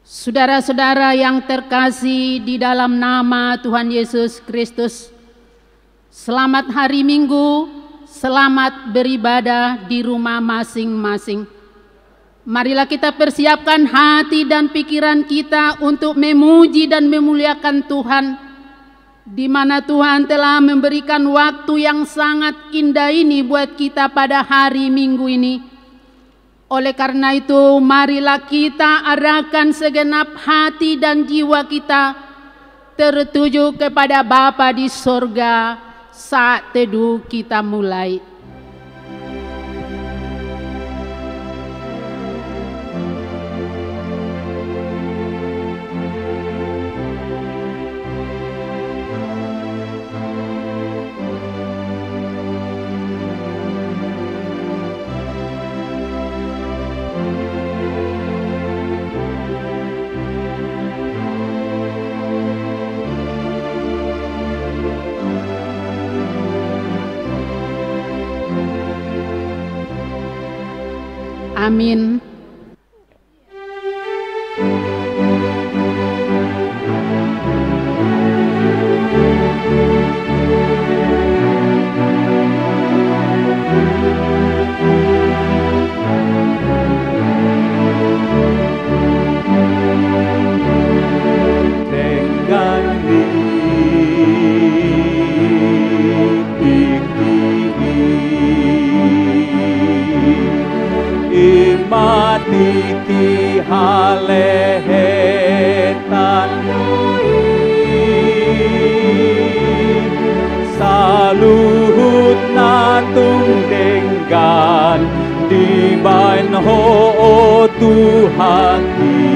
Saudara-saudara yang terkasih di dalam nama Tuhan Yesus Kristus, selamat hari Minggu, selamat beribadah di rumah masing-masing. Marilah kita persiapkan hati dan pikiran kita untuk memuji dan memuliakan Tuhan, di mana Tuhan telah memberikan waktu yang sangat indah ini buat kita pada hari Minggu ini. Oleh karena itu, marilah kita arahkan segenap hati dan jiwa kita tertuju kepada Bapa di sorga saat teduh kita mulai. Amin. Matiki halehetan saluhut natung denggan di bain ho Tuhan ki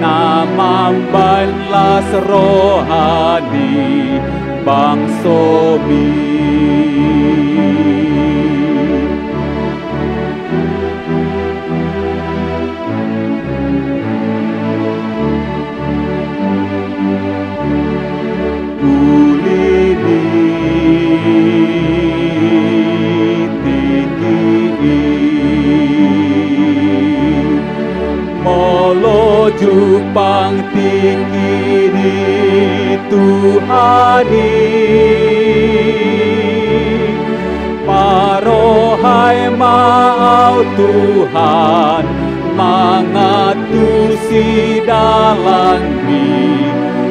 namam bain las rohani bang sobi. Jupang tinggi di Tuhani parohai mau Tuhan mangatusi dalam mi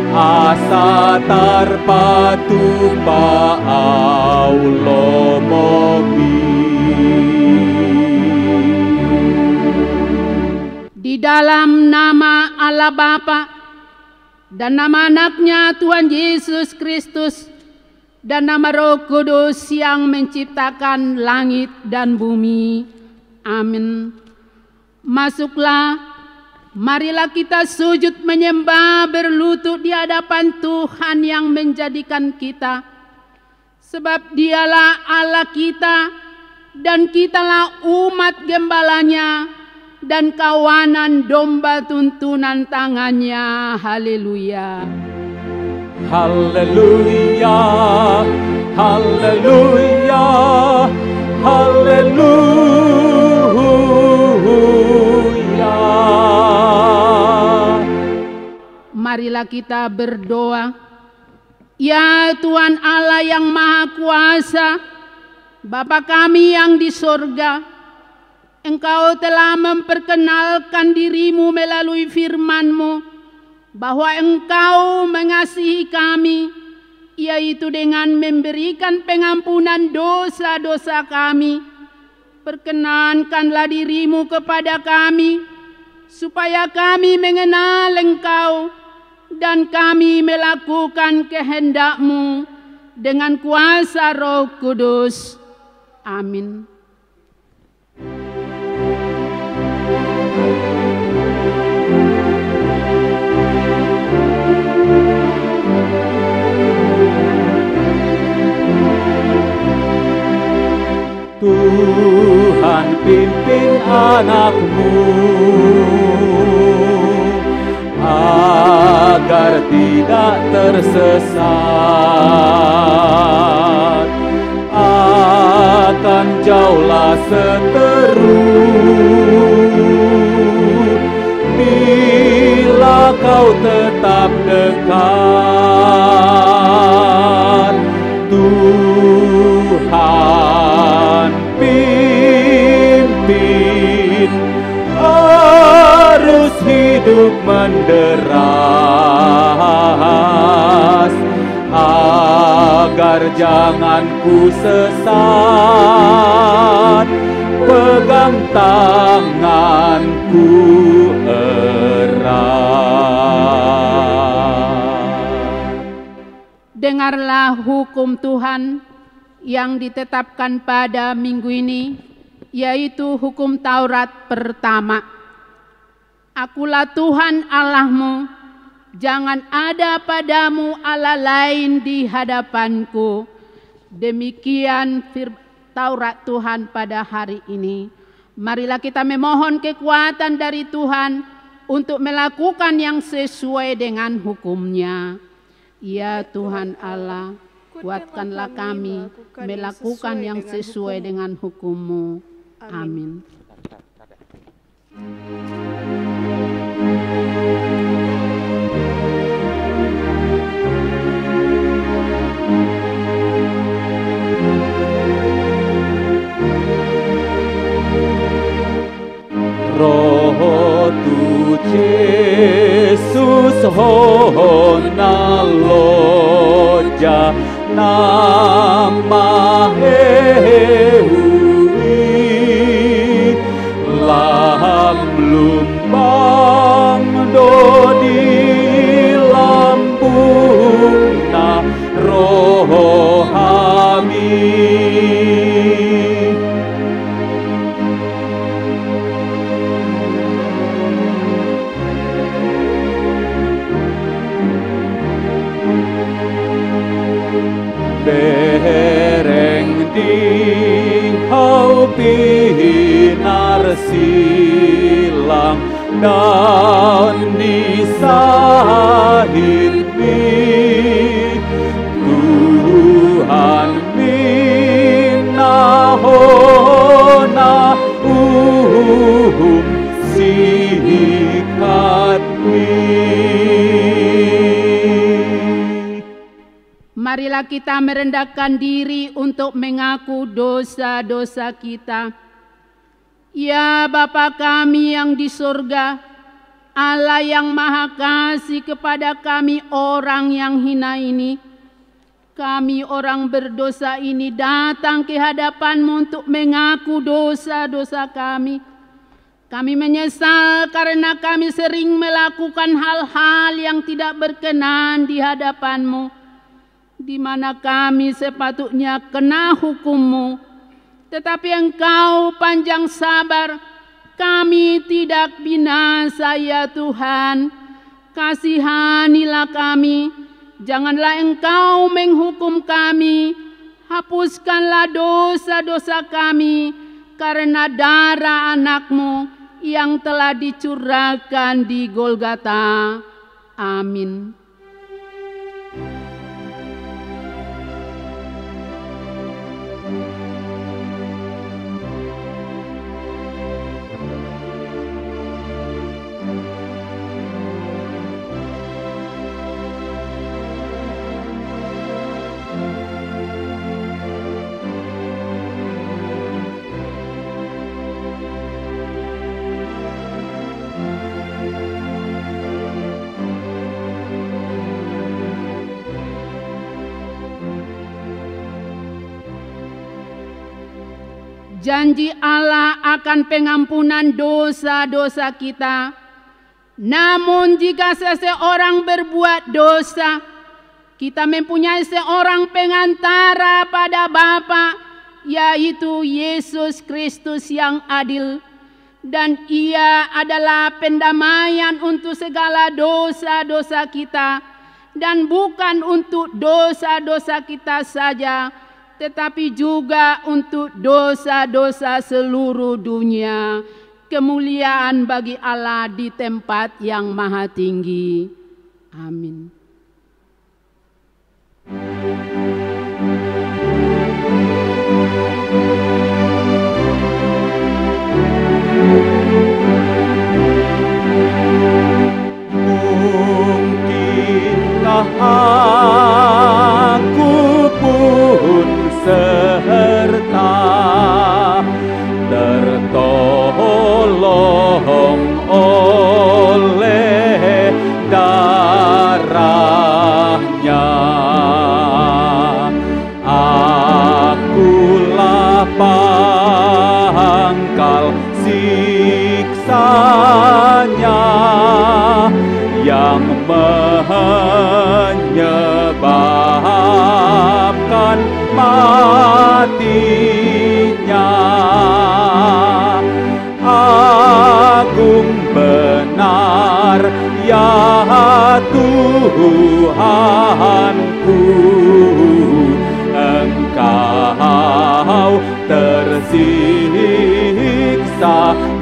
asa tarpatu pa aulomobi. Di dalam nama Allah Bapa dan nama anaknya Tuhan Yesus Kristus dan nama Roh Kudus yang menciptakan langit dan bumi. Amin. Masuklah, marilah kita sujud menyembah berlutut di hadapan Tuhan yang menjadikan kita. Sebab dialah Allah kita dan kitalah umat gembalanya dan kawanan domba tuntunan tangannya. Haleluya. Haleluya. Haleluya. Haleluya. Marilah kita berdoa. Ya Tuhan Allah yang Maha Kuasa, Bapa kami yang di sorga, Engkau telah memperkenalkan dirimu melalui firman-Mu bahwa Engkau mengasihi kami, yaitu dengan memberikan pengampunan dosa-dosa kami. Perkenankanlah dirimu kepada kami, supaya kami mengenal Engkau dan kami melakukan kehendak-Mu dengan kuasa Roh Kudus. Amin. Tuhan pimpin anak-Mu agar tidak tersesat, akan jauhlah seteru bila Kau tetap dekat. Tuhan pimpin arus hidup menderas, agar jangan ku sesat. Pegang tanganku erat. Dengarlah hukum Tuhan yang ditetapkan pada minggu ini, yaitu hukum Taurat pertama. Akulah Tuhan Allahmu, jangan ada padamu Allah lain di hadapanku. Demikian Taurat Tuhan pada hari ini. Marilah kita memohon kekuatan dari Tuhan untuk melakukan yang sesuai dengan hukum-Nya. Ya Tuhan Allah, kuatkanlah kami melakukan yang sesuai dengan hukum-Mu. Amin. Roho tu Jesus hona loja nama hehui lam lumbang dodi lambung na roho hami. Bereng di hau pinar silang dan nisahir mi Tuhan minahona sikat mi. Marilah kita merendahkan diri untuk mengaku dosa-dosa kita. Ya Bapa kami yang di surga, Allah yang maha kasih kepada kami orang yang hina ini. Kami orang berdosa ini datang ke hadapan-Mu untuk mengaku dosa-dosa kami. Kami menyesal karena kami sering melakukan hal-hal yang tidak berkenan di hadapan-Mu, di mana kami sepatutnya kena hukum-Mu, tetapi Engkau panjang sabar, kami tidak binasa ya Tuhan. Kasihanilah kami, janganlah Engkau menghukum kami, hapuskanlah dosa-dosa kami karena darah anak-Mu yang telah dicurahkan di Golgota. Amin. Janji Allah akan pengampunan dosa-dosa kita. Namun jika seseorang berbuat dosa, kita mempunyai seorang pengantara pada Bapa, yaitu Yesus Kristus yang adil. Dan Ia adalah pendamaian untuk segala dosa-dosa kita, dan bukan untuk dosa-dosa kita saja, tetapi juga untuk dosa-dosa seluruh dunia. Kemuliaan bagi Allah di tempat yang maha tinggi. Amin. siksanya yang menyebabkan matinya. Agung benar ya Tuhanku, Engkau tersiksa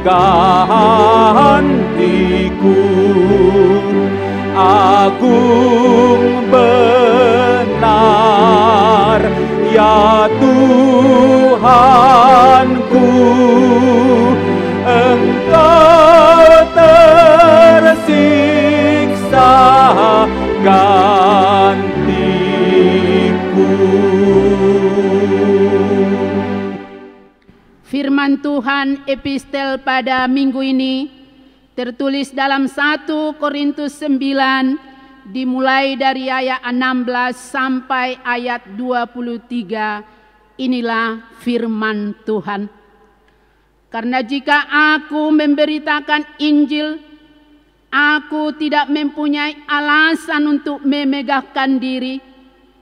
gantiku. Agung benar ya Tuhanku, Engkau tersiksa gantiku. Firman Tuhan epistel pada minggu ini tertulis dalam 1 Korintus 9 dimulai dari ayat 16 sampai ayat 23. Inilah firman Tuhan. Karena jika aku memberitakan Injil, aku tidak mempunyai alasan untuk memegahkan diri.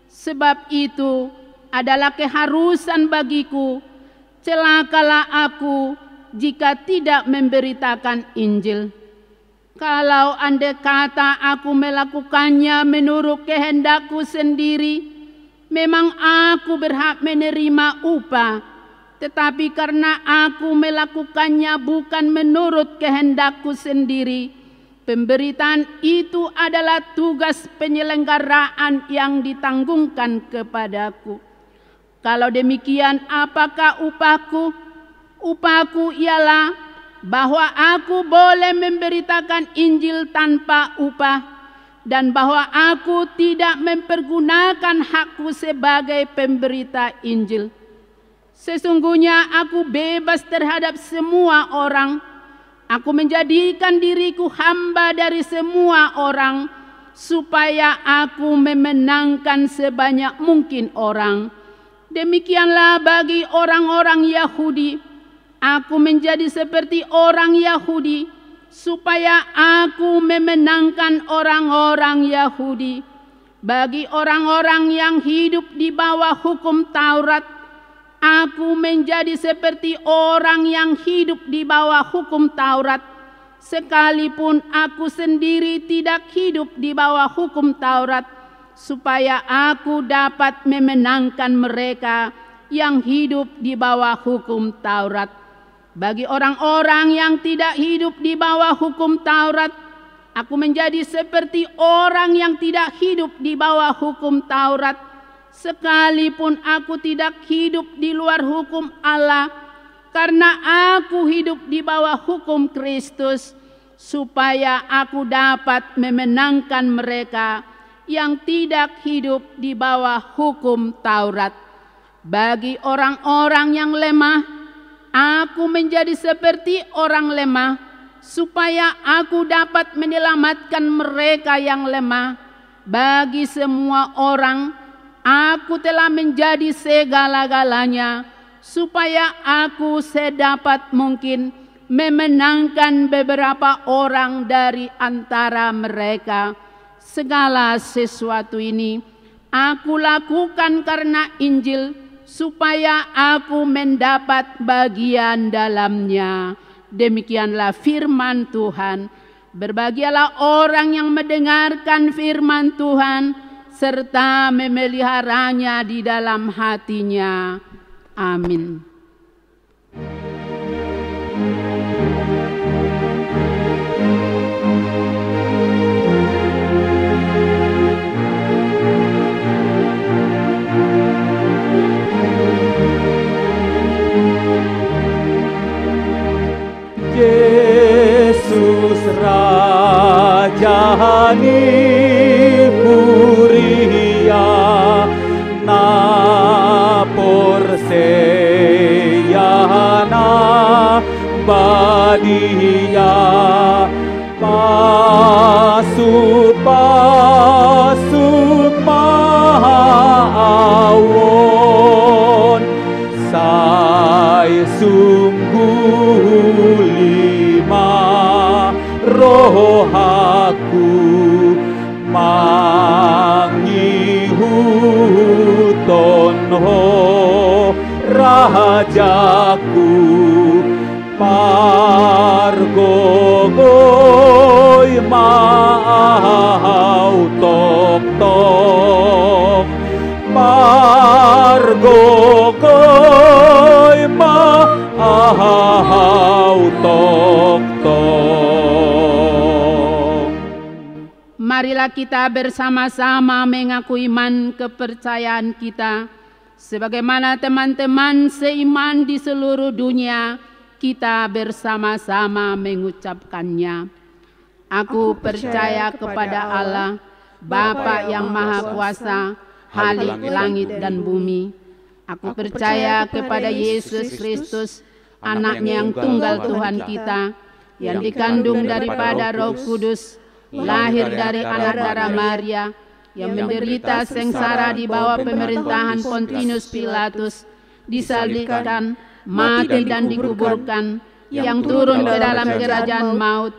Sebab itu adalah keharusan bagiku, celakalah aku jika tidak memberitakan Injil. Kalau andai kata aku melakukannya menurut kehendakku sendiri, memang aku berhak menerima upah. Tetapi karena aku melakukannya bukan menurut kehendakku sendiri, pemberitaan itu adalah tugas penyelenggaraan yang ditanggungkan kepadaku. Kalau demikian, apakah upahku? Upahku ialah bahwa aku boleh memberitakan Injil tanpa upah, dan bahwa aku tidak mempergunakan hakku sebagai pemberita Injil. Sesungguhnya aku bebas terhadap semua orang. Aku menjadikan diriku hamba dari semua orang, supaya aku memenangkan sebanyak mungkin orang. Demikianlah bagi orang-orang Yahudi. Aku menjadi seperti orang Yahudi, supaya aku memenangkan orang-orang Yahudi. Bagi orang-orang yang hidup di bawah hukum Taurat, aku menjadi seperti orang yang hidup di bawah hukum Taurat, sekalipun aku sendiri tidak hidup di bawah hukum Taurat, supaya aku dapat memenangkan mereka yang hidup di bawah hukum Taurat. Bagi orang-orang yang tidak hidup di bawah hukum Taurat, aku menjadi seperti orang yang tidak hidup di bawah hukum Taurat, sekalipun aku tidak hidup di luar hukum Allah, karena aku hidup di bawah hukum Kristus, supaya aku dapat memenangkan mereka yang tidak hidup di bawah hukum Taurat. Bagi orang-orang yang lemah, aku menjadi seperti orang lemah, supaya aku dapat menyelamatkan mereka yang lemah. Bagi semua orang, aku telah menjadi segala-galanya, supaya aku sedapat mungkin memenangkan beberapa orang dari antara mereka. Segala sesuatu ini aku lakukan karena Injil, supaya aku mendapat bagian dalamnya. Demikianlah firman Tuhan. Berbahagialah orang yang mendengarkan firman Tuhan, serta memeliharanya di dalam hatinya. Amin. Yesus Rajani Muria na porseyana badia pasut maawon say sungguh aku mangihuton ho rajaku pargogoy mau tok-tok pargogoy mau tok-tok. Marilah kita bersama-sama mengaku iman kepercayaan kita. Sebagaimana teman-teman seiman di seluruh dunia, kita bersama-sama mengucapkannya. Aku percaya kepada Allah, Bapa yang Maha Kuasa, Khalik langit dan bumi. Aku percaya kepada Yesus Kristus, anaknya yang tunggal Tuhan kita, yang dikandung daripada Roh Kudus, lahir dari anak darah Maria, yang menderita sengsara di bawah pemerintahan Pontius Pilatus, disalibkan, mati dan dikuburkan, yang turun ke dalam kerajaan maut,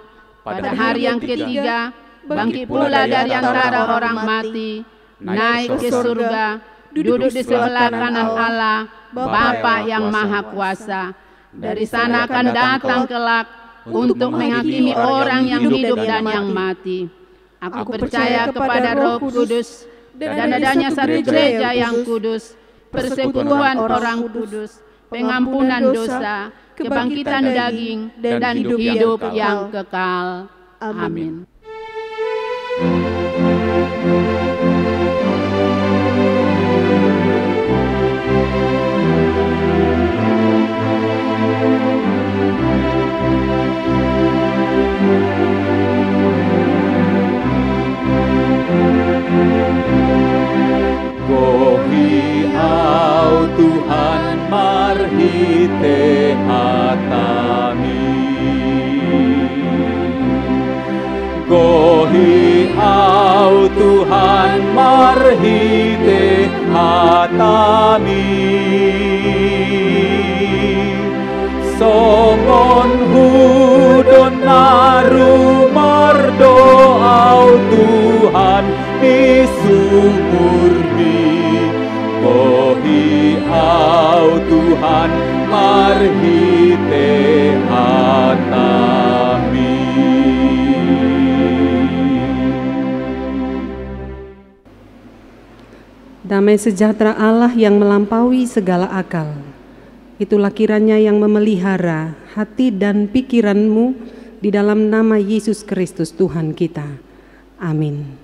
pada hari yang ketiga bangkit pula dari antara orang mati, naik ke surga, duduk di sebelah kanan Allah, Bapa yang Maha Kuasa. Dari sana akan datang kelak untuk menghakimi orang yang hidup dan yang mati. Aku percaya kepada Roh Kudus dan adanya satu gereja yang kudus, persekutuan orang kudus, pengampunan dosa, kebangkitan daging, dan hidup yang kekal. Amin. Gohi au Tuhan marhite hatami, Gohi au Tuhan marhite hatami, Songon hudon naru mardoau Tuhan isumurni, Gohi au Tuhan marhite hatami. Damai sejahtera Allah yang melampaui segala akal, itulah kiranya yang memelihara hati dan pikiranmu di dalam nama Yesus Kristus Tuhan kita. Amin.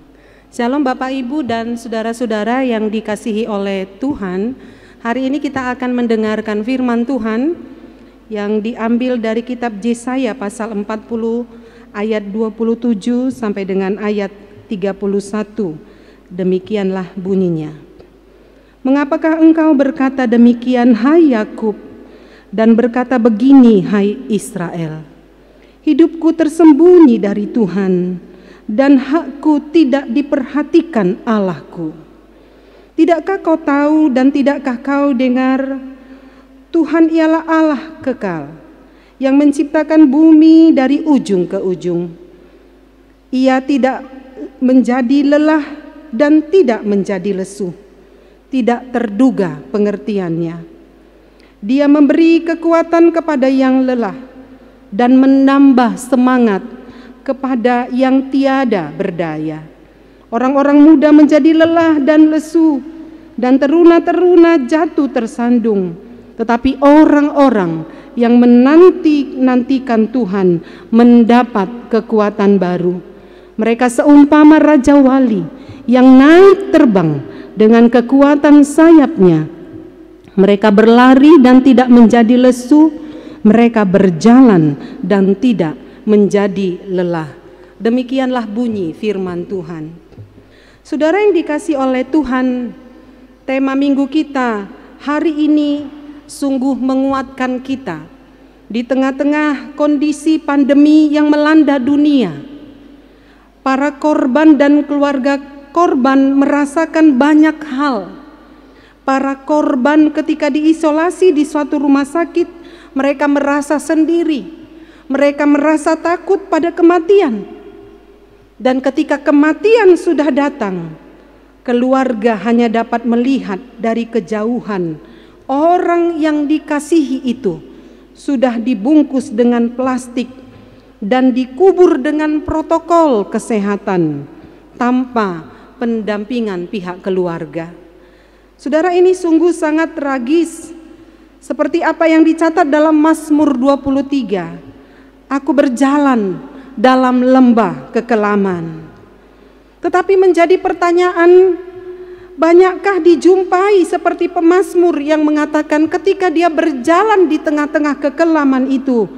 Shalom Bapak Ibu dan saudara-saudara yang dikasihi oleh Tuhan. Hari ini kita akan mendengarkan firman Tuhan yang diambil dari kitab Yesaya pasal 40 ayat 27 sampai dengan ayat 31. Demikianlah bunyinya. Mengapakah engkau berkata demikian, hai Yakub, dan berkata begini, hai Israel? Hidupku tersembunyi dari Tuhan, dan hakku tidak diperhatikan Allahku. Tidakkah kau tahu dan tidakkah kau dengar? Tuhan ialah Allah kekal, yang menciptakan bumi dari ujung ke ujung. Ia tidak menjadi lelah dan tidak menjadi lesu, tidak terduga pengertiannya. Dia memberi kekuatan kepada yang lelah dan menambah semangat kepada yang tiada berdaya. Orang-orang muda menjadi lelah dan lesu, dan teruna-teruna jatuh tersandung. Tetapi orang-orang yang menanti-nantikan Tuhan mendapat kekuatan baru. Mereka seumpama Raja Wali yang naik terbang dengan kekuatan sayapnya. Mereka berlari dan tidak menjadi lesu, mereka berjalan dan tidak menjadi lelah. Demikianlah bunyi firman Tuhan. Saudara yang dikasihi oleh Tuhan, tema minggu kita hari ini sungguh menguatkan kita di tengah-tengah kondisi pandemi yang melanda dunia. Para korban dan keluarga korban merasakan banyak hal. Para korban ketika diisolasi di suatu rumah sakit, mereka merasa sendiri. Mereka merasa takut pada kematian. Dan ketika kematian sudah datang, keluarga hanya dapat melihat dari kejauhan orang yang dikasihi itu sudah dibungkus dengan plastik dan dikubur dengan protokol kesehatan tanpa pendampingan pihak keluarga. Saudara, ini sungguh sangat tragis, seperti apa yang dicatat dalam Mazmur 23. Aku berjalan dalam lembah kekelaman. Tetapi menjadi pertanyaan, banyakkah dijumpai seperti pemazmur yang mengatakan ketika dia berjalan di tengah-tengah kekelaman itu,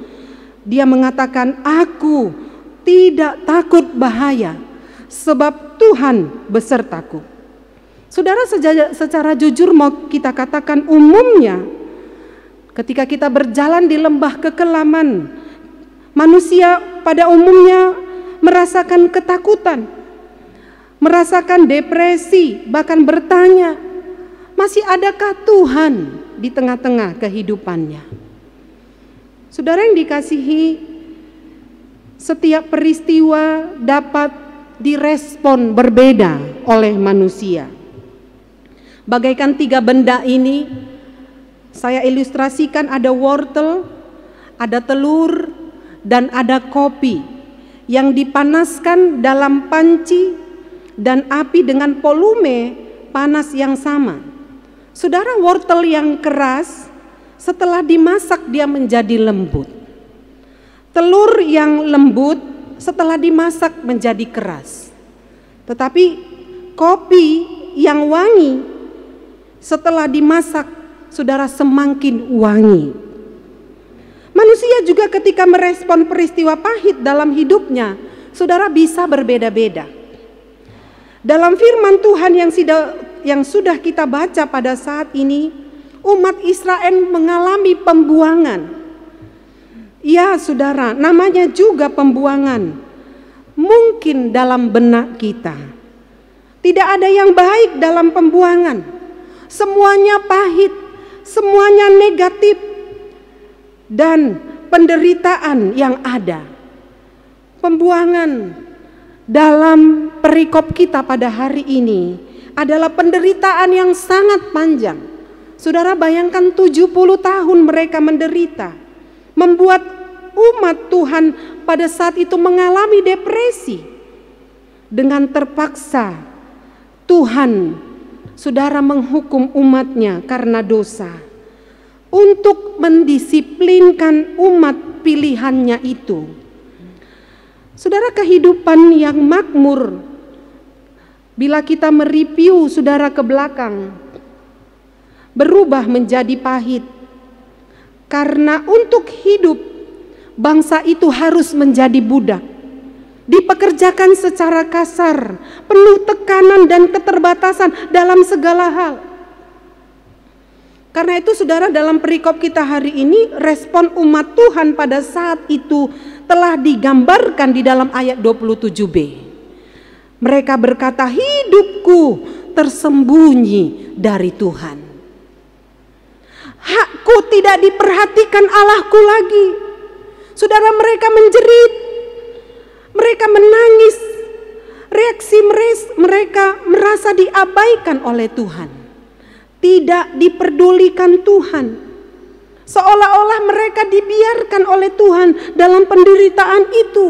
dia mengatakan, aku tidak takut bahaya, sebab Tuhan besertaku. Saudara, secara jujur mau kita katakan, umumnya ketika kita berjalan di lembah kekelaman, manusia pada umumnya merasakan ketakutan, merasakan depresi, bahkan bertanya, masih adakah Tuhan di tengah-tengah kehidupannya? Saudara yang dikasihi, setiap peristiwa dapat direspon berbeda oleh manusia. Bagaikan 3 benda ini, saya ilustrasikan, ada wortel, ada telur, dan ada kopi yang dipanaskan dalam panci dan api dengan volume panas yang sama. Saudara, wortel yang keras setelah dimasak dia menjadi lembut. Telur yang lembut setelah dimasak menjadi keras. Tetapi kopi yang wangi setelah dimasak, saudara, semakin wangi. Manusia juga ketika merespon peristiwa pahit dalam hidupnya, saudara, bisa berbeda-beda. Dalam firman Tuhan yang sudah kita baca pada saat ini, umat Israel mengalami pembuangan. Ya saudara, namanya juga pembuangan. Mungkin dalam benak kita tidak ada yang baik dalam pembuangan. Semuanya pahit, semuanya negatif, dan penderitaan yang ada. Pembuangan dalam perikop kita pada hari ini adalah penderitaan yang sangat panjang. Saudara, bayangkan 70 tahun mereka menderita, membuat umat Tuhan pada saat itu mengalami depresi. Dengan terpaksa Tuhan, saudara, menghukum umatnya karena dosa, untuk mendisiplinkan umat pilihannya itu. Saudara, kehidupan yang makmur, bila kita mereview saudara ke belakang, berubah menjadi pahit. Karena untuk hidup, bangsa itu harus menjadi budak, dipekerjakan secara kasar, penuh tekanan dan keterbatasan dalam segala hal. Karena itu saudara, dalam perikop kita hari ini, respon umat Tuhan pada saat itu telah digambarkan di dalam ayat 27b. Mereka berkata, hidupku tersembunyi dari Tuhan. Hakku tidak diperhatikan Allahku lagi. Saudara, mereka menjerit, mereka menangis, reaksi mereka merasa diabaikan oleh Tuhan, tidak diperdulikan Tuhan, seolah-olah mereka dibiarkan oleh Tuhan dalam penderitaan itu.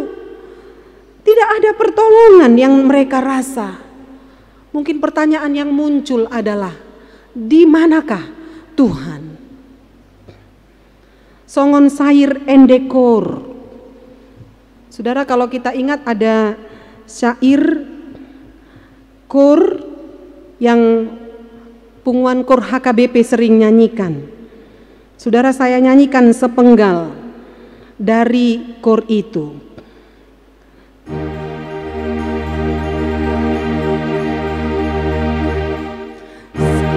Tidak ada pertolongan yang mereka rasa. Mungkin pertanyaan yang muncul adalah, di manakah Tuhan? Songon sair endekor. Saudara, kalau kita ingat ada syair kor yang Punguan Kor HKBP sering nyanyikan. Saudara, saya nyanyikan sepenggal dari kor itu.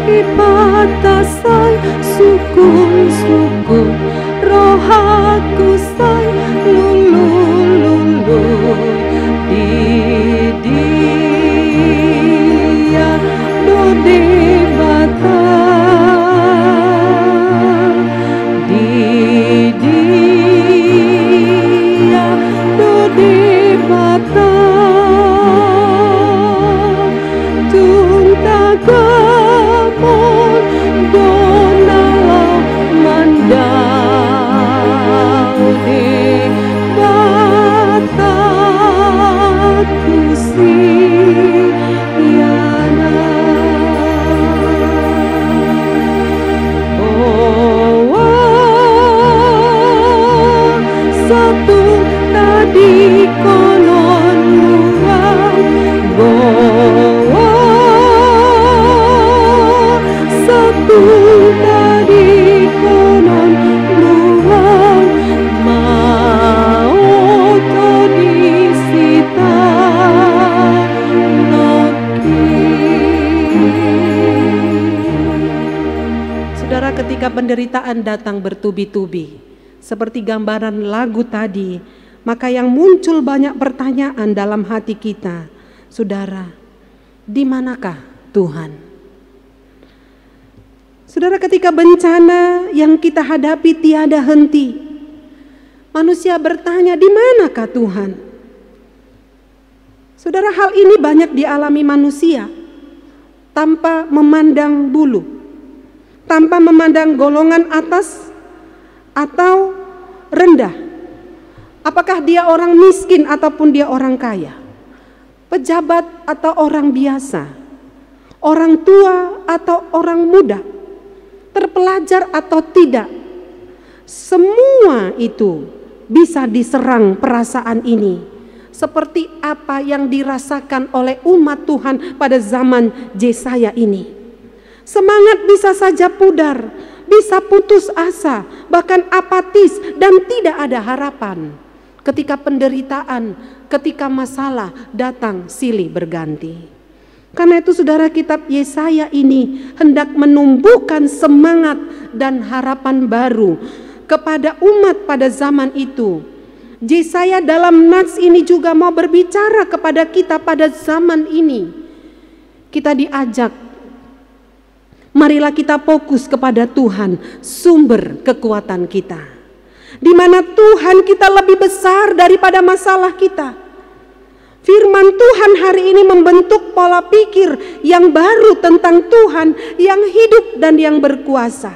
Ibatasay sukun-sukun rohaku say lulu-lulu di dia dode bata di dia dode bata di konon luang goa satu dari konon luang mau to disita Saudara, ketika penderitaan datang bertubi-tubi, seperti gambaran lagu tadi, maka yang muncul banyak pertanyaan dalam hati kita. Saudara, di manakah Tuhan? Saudara, ketika bencana yang kita hadapi tiada henti, manusia bertanya, di manakah Tuhan? Saudara, hal ini banyak dialami manusia tanpa memandang bulu, tanpa memandang golongan atas atau rendah. Apakah dia orang miskin ataupun dia orang kaya, pejabat atau orang biasa, orang tua atau orang muda, terpelajar atau tidak. Semua itu bisa diserang perasaan ini, seperti apa yang dirasakan oleh umat Tuhan pada zaman Yesaya ini. Semangat bisa saja pudar, bisa putus asa, bahkan apatis dan tidak ada harapan. Ketika penderitaan, ketika masalah datang silih berganti. Karena itu saudara, kitab Yesaya ini hendak menumbuhkan semangat dan harapan baru kepada umat pada zaman itu. Yesaya dalam nats ini juga mau berbicara kepada kita pada zaman ini. Kita diajak, marilah kita fokus kepada Tuhan, sumber kekuatan kita. Di mana Tuhan kita lebih besar daripada masalah kita. Firman Tuhan hari ini membentuk pola pikir yang baru tentang Tuhan yang hidup dan yang berkuasa.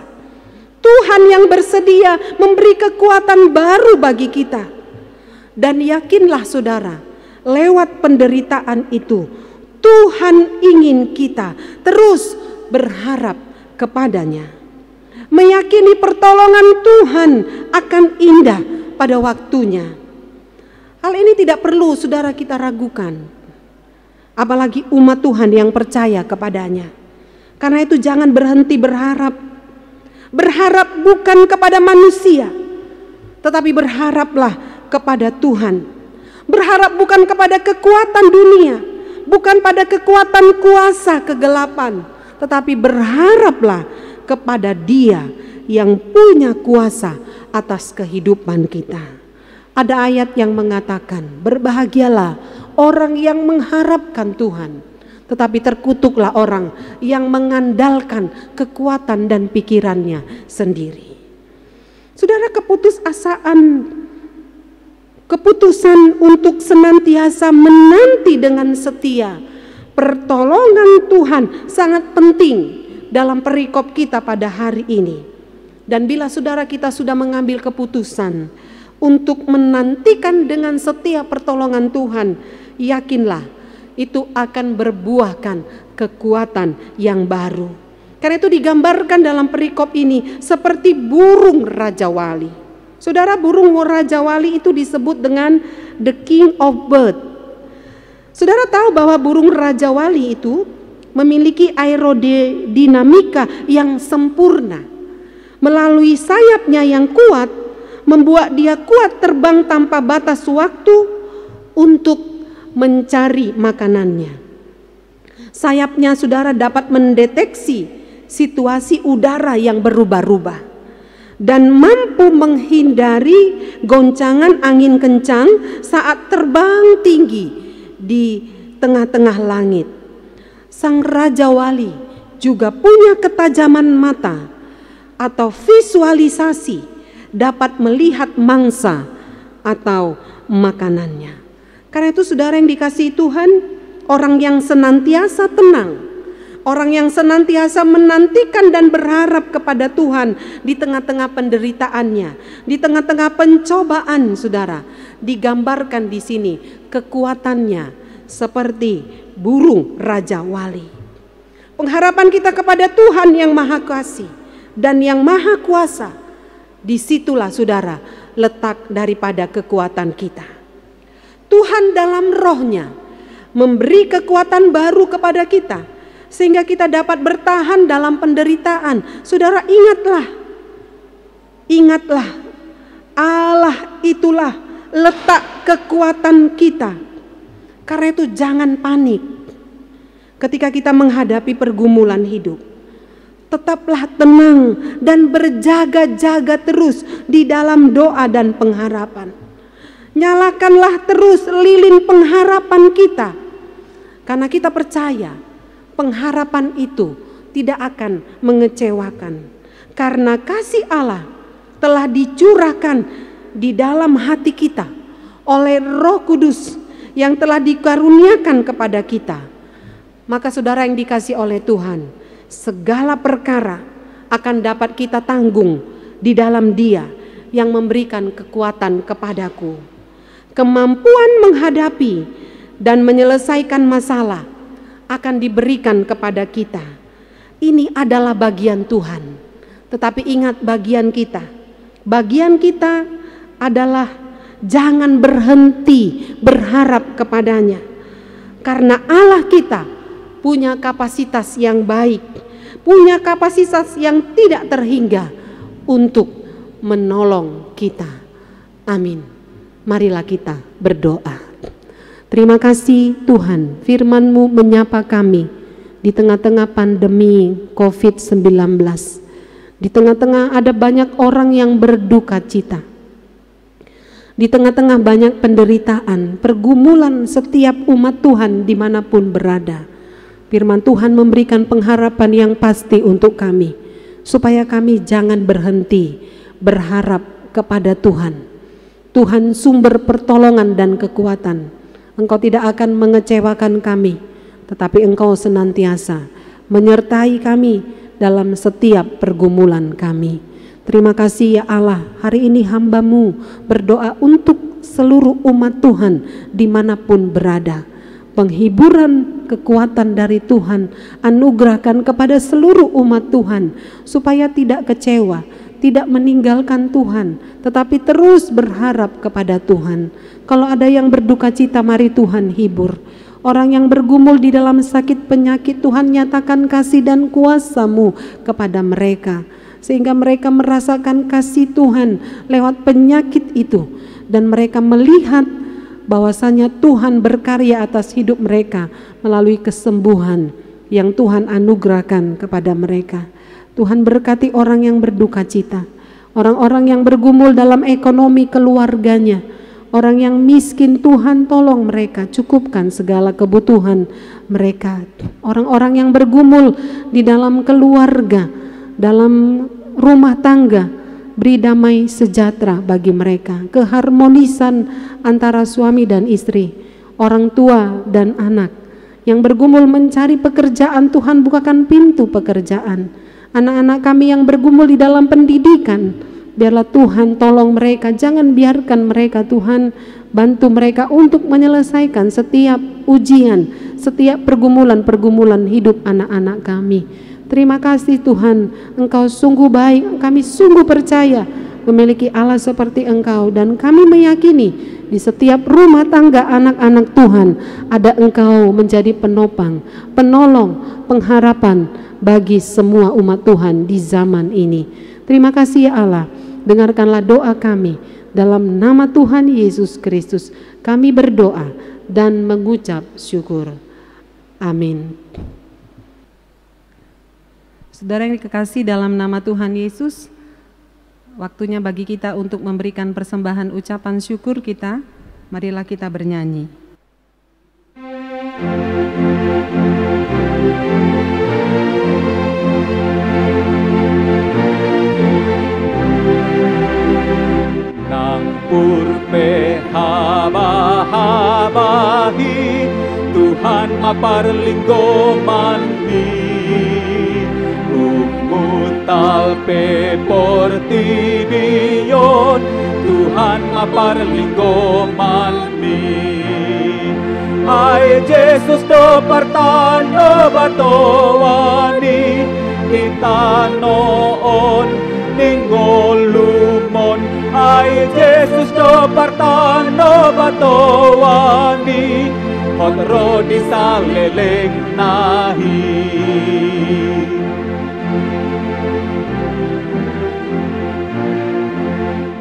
Tuhan yang bersedia memberi kekuatan baru bagi kita. Dan yakinlah saudara, lewat penderitaan itu Tuhan ingin kita terus berharap kepadanya, meyakini pertolongan Tuhan akan indah pada waktunya. Hal ini tidak perlu saudara kita ragukan, apalagi umat Tuhan yang percaya kepadanya. Karena itu jangan berhenti berharap. Berharap bukan kepada manusia, tetapi berharaplah kepada Tuhan. Berharap bukan kepada kekuatan dunia, bukan pada kekuatan kuasa kegelapan, tetapi berharaplah kepada Dia yang punya kuasa atas kehidupan kita. Ada ayat yang mengatakan, berbahagialah orang yang mengharapkan Tuhan, tetapi terkutuklah orang yang mengandalkan kekuatan dan pikirannya sendiri. Saudara, keputusan untuk senantiasa menanti dengan setia pertolongan Tuhan sangat penting dalam perikop kita pada hari ini. Dan bila saudara kita sudah mengambil keputusan untuk menantikan dengan setia pertolongan Tuhan, yakinlah itu akan berbuahkan kekuatan yang baru. Karena itu digambarkan dalam perikop ini seperti burung Raja Wali. Saudara, burung Raja Wali itu disebut dengan the king of bird. Saudara tahu bahwa burung Raja Wali itu memiliki aerodinamika yang sempurna. Melalui sayapnya yang kuat, membuat dia kuat terbang tanpa batas waktu untuk mencari makanannya. Sayapnya saudara dapat mendeteksi situasi udara yang berubah-ubah dan mampu menghindari goncangan angin kencang saat terbang tinggi di tengah-tengah langit. Sang Raja Wali juga punya ketajaman mata atau visualisasi, dapat melihat mangsa atau makanannya. Karena itu saudara yang dikasihi Tuhan, orang yang senantiasa tenang, orang yang senantiasa menantikan dan berharap kepada Tuhan di tengah-tengah penderitaannya, di tengah-tengah pencobaan, saudara, digambarkan di sini kekuatannya seperti burung Raja Wali. Pengharapan kita kepada Tuhan yang Maha Kasih dan yang Maha Kuasa, disitulah saudara letak daripada kekuatan kita. Tuhan dalam rohnya memberi kekuatan baru kepada kita, sehingga kita dapat bertahan dalam penderitaan. Saudara, ingatlah, Allah itulah letak kekuatan kita. Karena itu jangan panik ketika kita menghadapi pergumulan hidup. Tetaplah tenang dan berjaga-jaga terus di dalam doa dan pengharapan. Nyalakanlah terus lilin pengharapan kita, karena kita percaya pengharapan itu tidak akan mengecewakan, karena kasih Allah telah dicurahkan di dalam hati kita oleh Roh Kudus yang telah dikaruniakan kepada kita. Maka saudara yang dikasihi oleh Tuhan, segala perkara akan dapat kita tanggung di dalam Dia yang memberikan kekuatan kepadaku. Kemampuan menghadapi dan menyelesaikan masalah akan diberikan kepada kita. Ini adalah bagian Tuhan. Tetapi ingat bagian kita adalah jangan berhenti berharap kepadanya. Karena Allah kita punya kapasitas yang baik, punya kapasitas yang tidak terhingga untuk menolong kita. Amin. Marilah kita berdoa. Terima kasih Tuhan, firman-Mu menyapa kami di tengah-tengah pandemi COVID-19. Di tengah-tengah ada banyak orang yang berduka cita. Di tengah-tengah banyak penderitaan, pergumulan setiap umat Tuhan dimanapun berada. Firman Tuhan memberikan pengharapan yang pasti untuk kami, supaya kami jangan berhenti berharap kepada Tuhan. Tuhan sumber pertolongan dan kekuatan. Engkau tidak akan mengecewakan kami, tetapi Engkau senantiasa menyertai kami dalam setiap pergumulan kami. Terima kasih ya Allah, hari ini hamba-Mu berdoa untuk seluruh umat Tuhan dimanapun berada. Penghiburan kekuatan dari Tuhan anugerahkan kepada seluruh umat Tuhan, supaya tidak kecewa, tidak meninggalkan Tuhan, tetapi terus berharap kepada Tuhan. Kalau ada yang berduka cita, mari Tuhan hibur. Orang yang bergumul di dalam sakit penyakit, Tuhan nyatakan kasih dan kuasa-Mu kepada mereka, sehingga mereka merasakan kasih Tuhan lewat penyakit itu, dan mereka melihat bahwasanya Tuhan berkarya atas hidup mereka melalui kesembuhan yang Tuhan anugerahkan kepada mereka. Tuhan berkati orang yang berduka cita, orang-orang yang bergumul dalam ekonomi keluarganya, orang yang miskin, Tuhan tolong mereka, cukupkan segala kebutuhan mereka. Orang-orang yang bergumul di dalam keluarga, dalam rumah tangga, beri damai sejahtera bagi mereka, keharmonisan antara suami dan istri, orang tua dan anak. Yang bergumul mencari pekerjaan, Tuhan bukakan pintu pekerjaan. Anak-anak kami yang bergumul di dalam pendidikan, biarlah Tuhan tolong mereka, jangan biarkan mereka, Tuhan bantu mereka untuk menyelesaikan setiap ujian, setiap pergumulan hidup anak-anak kami. Terima kasih Tuhan, Engkau sungguh baik, kami sungguh percaya memiliki Allah seperti Engkau, dan kami meyakini di setiap rumah tangga anak-anak Tuhan ada Engkau menjadi penopang, penolong, pengharapan bagi semua umat Tuhan di zaman ini. Terima kasih ya Allah, dengarkanlah doa kami, dalam nama Tuhan Yesus Kristus kami berdoa dan mengucap syukur. Amin. Saudara yang dikasihi dalam nama Tuhan Yesus, waktunya bagi kita untuk memberikan persembahan ucapan syukur kita. Marilah kita bernyanyi. Nang purpe haba-habahi, Tuhan maparlinggo mandi. Talpe portibion, Tuhan maparlinggo malmi. Ay Jesus do partano batowani, itanoon ningolumon. Ay Jesus do partano batowani. Kotro di saleleng nahi.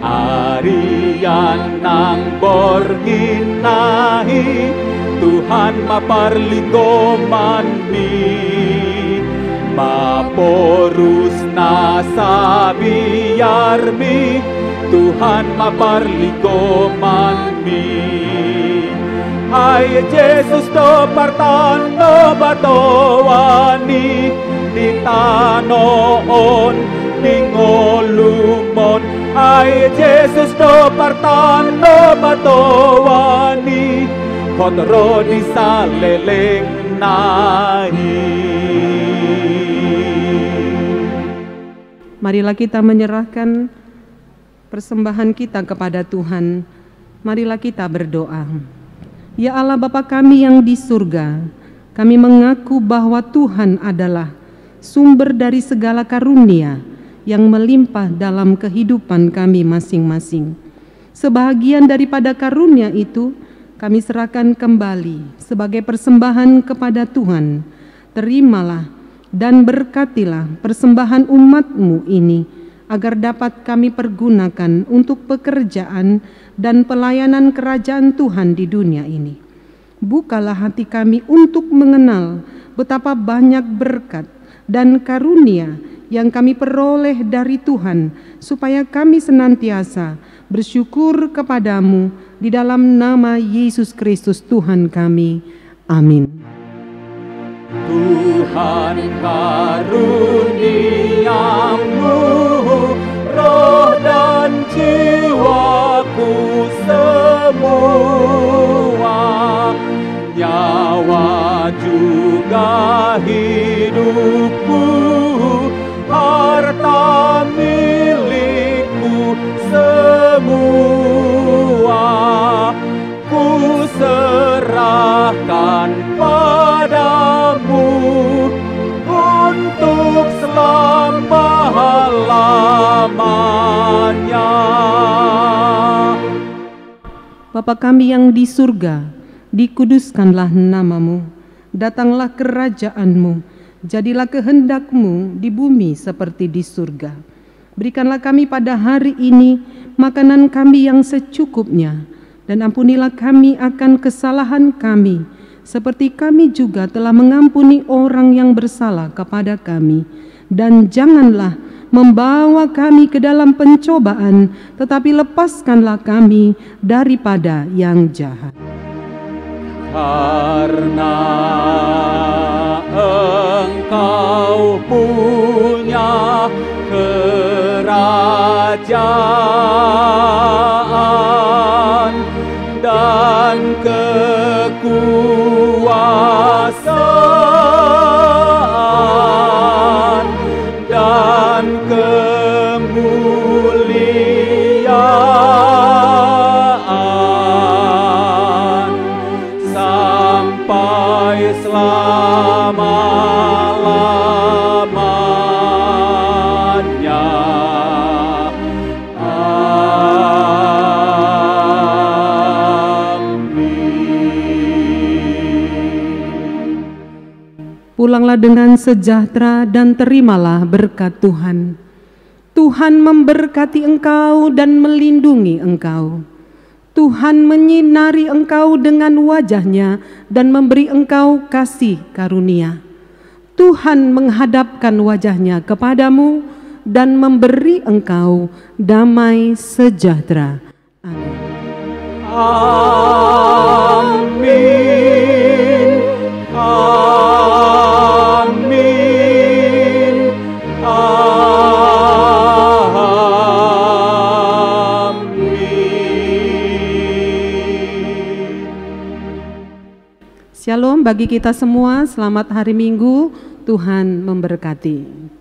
Arian nang borgin nahi, Tuhan maparlinggo manmi. Maporus nasabiarmi, Tuhan maparlinggo manmi. Hai Jesus do partano batowani, di tanoon ningolumon. Hai Jesus do partano batowani, kotro di saleleng nahi. Marilah kita menyerahkan persembahan kita kepada Tuhan. Marilah kita berdoa. Ya Allah Bapa kami yang di surga, kami mengaku bahwa Tuhan adalah sumber dari segala karunia yang melimpah dalam kehidupan kami masing-masing. Sebahagian daripada karunia itu kami serahkan kembali sebagai persembahan kepada Tuhan. Terimalah dan berkatilah persembahan umat-Mu ini, agar dapat kami pergunakan untuk pekerjaan dan pelayanan kerajaan Tuhan di dunia ini. Bukalah hati kami untuk mengenal betapa banyak berkat dan karunia yang kami peroleh dari Tuhan, supaya kami senantiasa bersyukur kepadamu di dalam nama Yesus Kristus Tuhan kami. Amin. Tuhan karuniamu, roh dan jiwaku semua, nyawa juga hidupku, harta milikku semua, ku serahkan padamu untuk selama-lamanya. Bapa kami yang di surga, dikuduskanlah namamu, datanglah kerajaan-Mu, jadilah kehendak-Mu di bumi seperti di surga. Berikanlah kami pada hari ini makanan kami yang secukupnya, dan ampunilah kami akan kesalahan kami, seperti kami juga telah mengampuni orang yang bersalah kepada kami. Dan janganlah membawa kami ke dalam pencobaan, tetapi lepaskanlah kami daripada yang jahat. Karena Engkau punya kerajaan dan kekuasaan dan kemuliaan sampai selama-lamanya. Pulanglah dengan sejahtera dan terimalah berkat Tuhan. Tuhan memberkati engkau dan melindungi engkau. Tuhan menyinari engkau dengan wajah-Nya dan memberi engkau kasih karunia. Tuhan menghadapkan wajah-Nya kepadamu dan memberi engkau damai sejahtera. Amin. Amin. Amin. Amin. Shalom bagi kita semua, selamat hari Minggu, Tuhan memberkati.